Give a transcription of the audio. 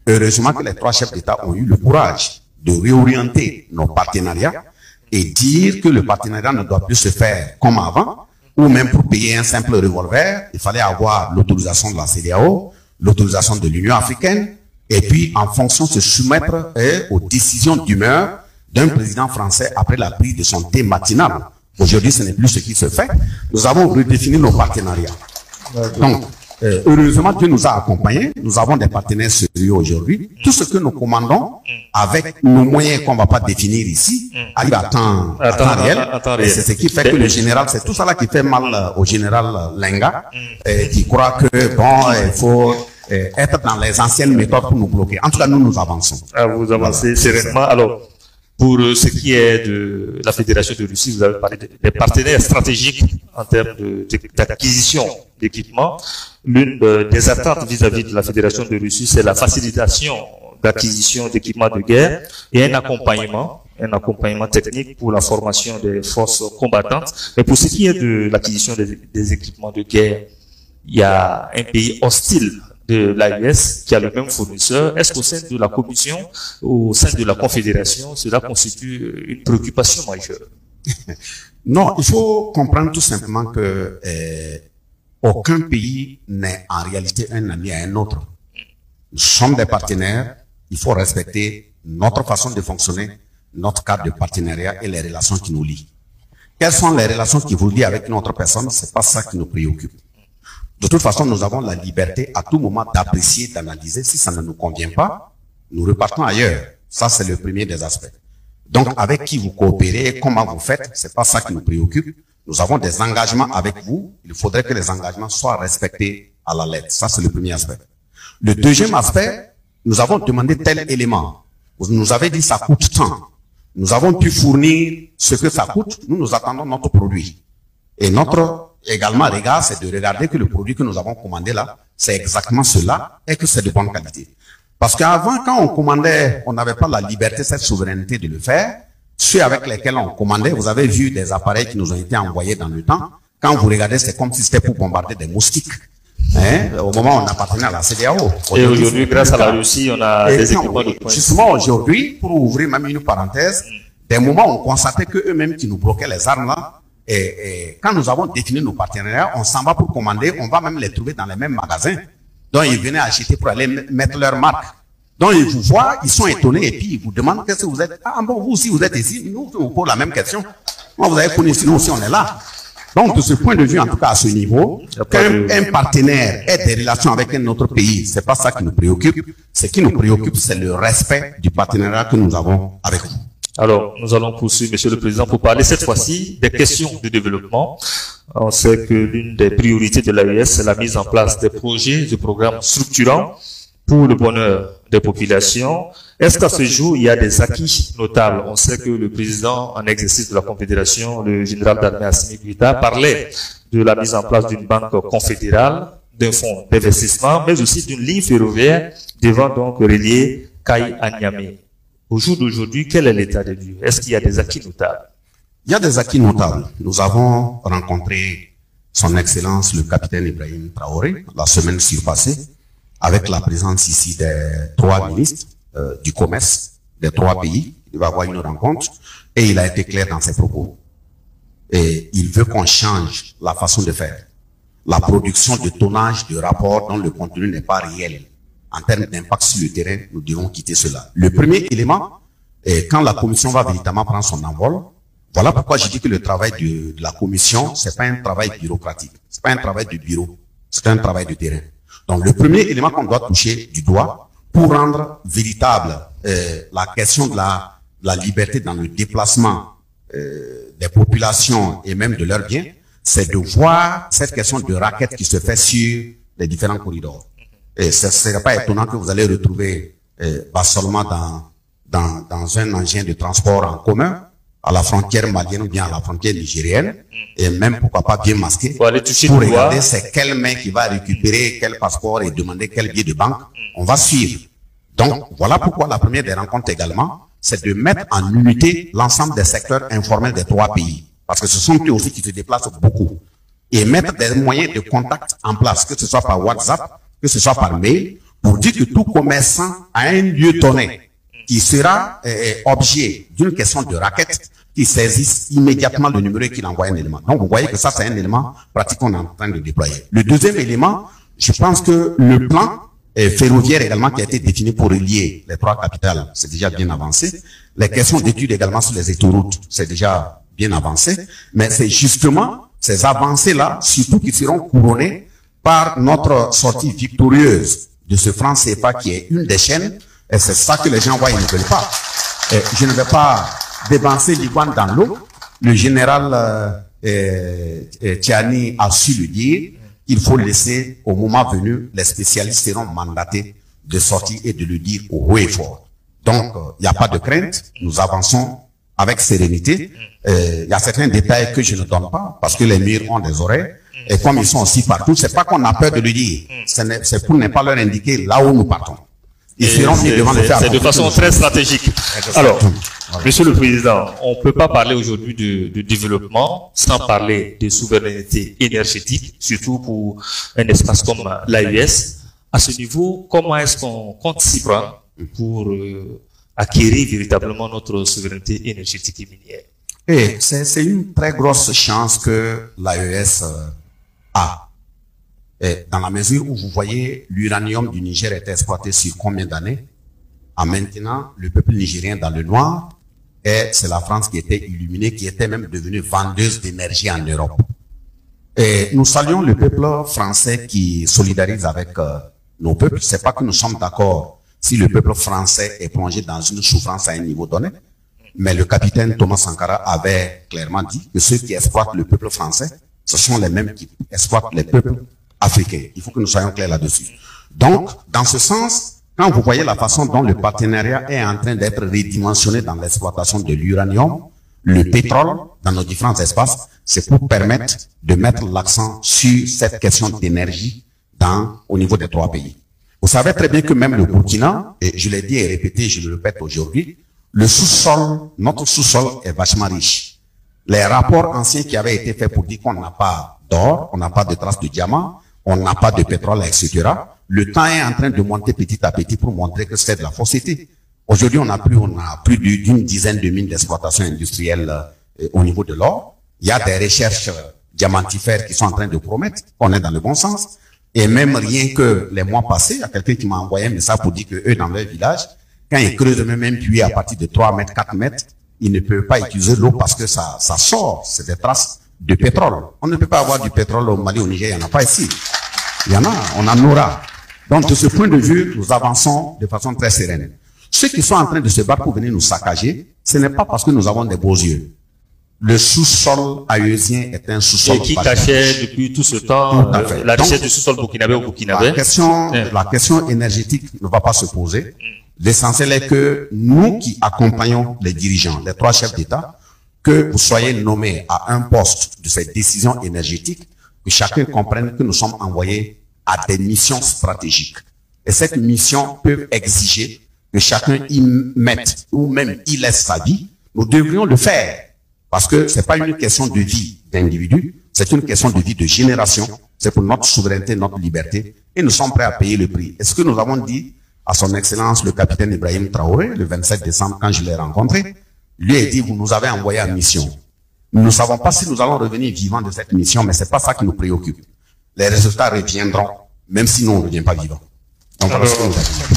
Heureusement que les trois chefs d'État ont eu le courage de réorienter nos partenariats et dire que le partenariat ne doit plus se faire comme avant, ou même pour payer un simple revolver, il fallait avoir l'autorisation de la CEDEAO, l'autorisation de l'Union africaine, et puis en fonction se soumettre aux décisions d'humeur d'un président français après la prise de son thé matinal. Aujourd'hui, ce n'est plus ce qui se fait. Nous avons redéfini nos partenariats. Donc, heureusement, Dieu nous a accompagnés. Nous avons des partenaires sérieux aujourd'hui. Tout ce que nous commandons, avec nos moyens qu'on ne va pas définir ici, arrive à temps réel. Et c'est ce qui fait que le général, c'est tout ça là qui fait mal au général Lenga, qui croit que, bon, il faut être dans les anciennes méthodes pour nous bloquer. En tout cas, nous avançons. Vous avancez sereinement. Alors, pour ce qui est de la Fédération de Russie, vous avez parlé des partenaires stratégiques en termes d'acquisition d'équipements. L'une des attentes vis-à-vis de la Fédération de Russie, c'est la facilitation d'acquisition d'équipements de guerre et un accompagnement technique pour la formation des forces combattantes. Mais pour ce qui est de l'acquisition des équipements de guerre, il y a un pays hostile de l'AES qui a le même fournisseur. Est-ce qu'au sein de la Commission, au sein de la Confédération, cela constitue une préoccupation majeure? Non, il faut comprendre tout simplement que aucun pays n'est en réalité un ami à un autre. Nous sommes des partenaires, il faut respecter notre façon de fonctionner, notre cadre de partenariat et les relations qui nous lient. Quelles sont les relations qui vous lient avec une autre personne? C'est pas ça qui nous préoccupe. De toute façon, nous avons la liberté à tout moment d'apprécier, d'analyser. Si ça ne nous convient pas, nous repartons ailleurs. Ça, c'est le premier des aspects. Donc, avec qui vous coopérez, comment vous faites, c'est pas ça qui nous préoccupe. Nous avons des engagements avec vous. Il faudrait que les engagements soient respectés à la lettre. Ça, c'est le premier aspect. Le deuxième aspect, nous avons demandé tel élément. Vous nous avez dit ça coûte tant. Nous avons pu fournir ce que ça coûte. Nous attendons notre produit. Et notre également regard, c'est de regarder que le produit que nous avons commandé là, c'est exactement cela et que c'est de bonne qualité. Parce qu'avant, quand on commandait, on n'avait pas la liberté, cette souveraineté de le faire. Ceux avec lesquels on commandait, vous avez vu des appareils qui nous ont été envoyés dans le temps. Quand vous regardez, c'est comme si c'était pour bombarder des moustiques. Au moment où on appartenait à la CEDEAO. Et aujourd'hui, grâce à la Russie, on a des équipements de pointe. Justement, aujourd'hui, pour ouvrir même une parenthèse, des moments où on constatait qu'eux-mêmes qui nous bloquaient les armes là, et quand nous avons défini nos partenariats, on s'en va pour commander, on va même les trouver dans les mêmes magasins. Donc, ils venaient acheter pour aller mettre leur marque. Donc, ils vous voient, ils sont étonnés et puis ils vous demandent qu'est-ce que vous êtes. Ah bon, vous aussi, vous êtes ici. Nous, on pose la même question. Moi, vous avez connu, sinon aussi, on est là. Donc, de ce point de vue, en tout cas, à ce niveau, qu'un partenaire ait des relations avec un autre pays, c'est pas ça qui nous préoccupe. Ce qui nous préoccupe, c'est le respect du partenariat que nous avons avec vous. Alors, nous allons poursuivre, Monsieur le Président, pour parler cette fois-ci des questions de développement. On sait que l'une des priorités de l'AES, c'est la mise en place des projets, de programmes structurants pour le bonheur des populations. Est-ce qu'à ce jour, il y a des acquis notables? On sait que le président en exercice de la Confédération, le général d'armée Assimi Goïta, parlait de la mise en place d'une banque confédérale, d'un fonds d'investissement, mais aussi d'une ligne ferroviaire devant donc relier Kaï à Niamey. Au jour d'aujourd'hui, quel est l'état des lieux? Est-ce qu'il y a des acquis notables? Il y a des acquis notables. Nous avons rencontré son Excellence le capitaine Ibrahim Traoré la semaine surpassée avec la présence ici des trois ministres du commerce des trois pays. Il va y avoir une rencontre et il a été clair dans ses propos. Et il veut qu'on change la façon de faire. La production de tonnage de rapports dont le contenu n'est pas réel. En termes d'impact sur le terrain, nous devons quitter cela. Le premier élément, quand la commission va véritablement prendre son envol, voilà pourquoi je dis que le travail de la commission, c'est pas un travail bureaucratique, c'est pas un travail de bureau, c'est un travail de terrain. Donc le premier élément qu'on doit toucher du doigt pour rendre véritable la question de la liberté dans le déplacement des populations et même de leurs biens, c'est de voir cette question de raquette qui se fait sur les différents corridors. Et ce ne serait pas étonnant que vous allez retrouver Bassolma dans un engin de transport en commun à la frontière malienne ou bien à la frontière nigérienne, et même pourquoi pas bien masqué, pour regarder c'est quelle main qui va récupérer quel passeport et demander quel billet de banque. On va suivre. Donc voilà pourquoi la première des rencontres également, c'est de mettre en unité l'ensemble des secteurs informels des trois pays. Parce que ce sont eux aussi qui se déplacent beaucoup. Et mettre des moyens de contact en place, que ce soit par WhatsApp, que ce soit par mail, pour dire que tout commerçant à un lieu donné qui sera objet d'une question de raquette, qui saisisse immédiatement le numéro et qu'il envoie un élément. Donc, vous voyez que ça, c'est un élément pratique qu'on est en train de déployer. Le deuxième élément, je pense que le plan ferroviaire également qui a été défini pour relier les trois capitales, c'est déjà bien avancé. Les questions d'études également sur les autoroutes, c'est déjà bien avancé. Mais c'est justement ces avancées-là, surtout qui seront couronnées par notre sortie victorieuse de ce franc CFA qui est une des chaînes. Et c'est ça que les gens voient, ils ne veulent pas. Et je ne vais pas dépenser l'iguane dans l'eau. Le général Tiani a su le dire. Il faut laisser, au moment venu, les spécialistes seront mandatés de sortir et de le dire au haut et fort. Donc, il n'y a pas de crainte. Nous avançons avec sérénité. Il y a certains détails que je ne donne pas parce que les murs ont des oreilles. Et comme ils sont aussi partout, c'est pas qu'on a peur de le dire. C'est pour ne pas leur indiquer là où nous partons. Ils seront mis devant le fait. C'est de façon très stratégique. Alors, Monsieur le Président, on ne peut pas parler aujourd'hui de développement sans parler de souveraineté énergétique, surtout pour un espace comme l'AES. À ce niveau, comment est-ce qu'on compte s'y prendre pour acquérir véritablement notre souveraineté énergétique et minière? Et c'est une très grosse chance que l'AES a. Et dans la mesure où vous voyez l'uranium du Niger est exploité sur combien d'années? En maintenant, le peuple nigérien dans le noir, et c'est la France qui était illuminée, qui était même devenue vendeuse d'énergie en Europe. Et nous saluons le peuple français qui solidarise avec nos peuples. C'est pas que nous sommes d'accord si le peuple français est plongé dans une souffrance à un niveau donné, mais le capitaine Thomas Sankara avait clairement dit que ceux qui exploitent le peuple français, ce sont les mêmes qui exploitent les peuples africains. Il faut que nous soyons clairs là-dessus. Donc, dans ce sens, quand vous voyez la façon dont le partenariat est en train d'être redimensionné dans l'exploitation de l'uranium, le pétrole, dans nos différents espaces, c'est pour permettre de mettre l'accent sur cette question d'énergie au niveau des trois pays. Vous savez très bien que même le Burkina, et je l'ai dit et répété, je le répète aujourd'hui, le sous-sol, notre sous-sol est vachement riche. Les rapports anciens qui avaient été faits pour dire qu'on n'a pas d'or, on n'a pas de traces de diamants, on n'a pas de pétrole, etc. Le temps est en train de monter petit à petit pour montrer que c'est de la fausseté. Aujourd'hui, on a plus d'une dizaine de mines d'exploitation industrielle au niveau de l'or. Il y a des recherches diamantifères qui sont en train de promettre qu'on est dans le bon sens. Et même rien que les mois passés, il y a quelqu'un qui m'a envoyé un message pour dire que eux, dans leur village, quand ils creusent même un puits à partir de 3 mètres, 4 mètres, ils ne peuvent pas utiliser l'eau parce que ça sort. C'est des traces de pétrole. On ne peut pas avoir du pétrole au Mali, au Niger, il n'y en a pas ici. Il y en a, on en aura. Donc, de ce point de vue, nous avançons de façon très sereine. Ceux qui sont en train de se battre pour venir nous saccager, ce n'est pas parce que nous avons des beaux yeux. Le sous-sol aéusien est un sous-sol. Et qui cachait depuis tout ce temps la richesse du sous-sol burkinabé au Burkinabé. La question énergétique ne va pas se poser. L'essentiel est que nous qui accompagnons les dirigeants, les trois chefs d'État, que vous soyez nommés à un poste de cette décision énergétique, que chacun comprenne que nous sommes envoyés à des missions stratégiques. Et cette mission peut exiger que chacun y mette ou même y laisse sa vie. Nous devrions le faire parce que c'est pas une question de vie d'individu, c'est une question de vie de génération. C'est pour notre souveraineté, notre liberté, et nous sommes prêts à payer le prix. Et ce que nous avons dit à son Excellence le capitaine Ibrahim Traoré le 27 décembre quand je l'ai rencontré, lui a dit: vous nous avez envoyé en mission. Nous ne savons pas si nous allons revenir vivants de cette mission, mais c'est pas ça qui nous préoccupe. Les résultats reviendront, même si nous on ne revient pas vivants. Donc voilà ce que nous avons dit.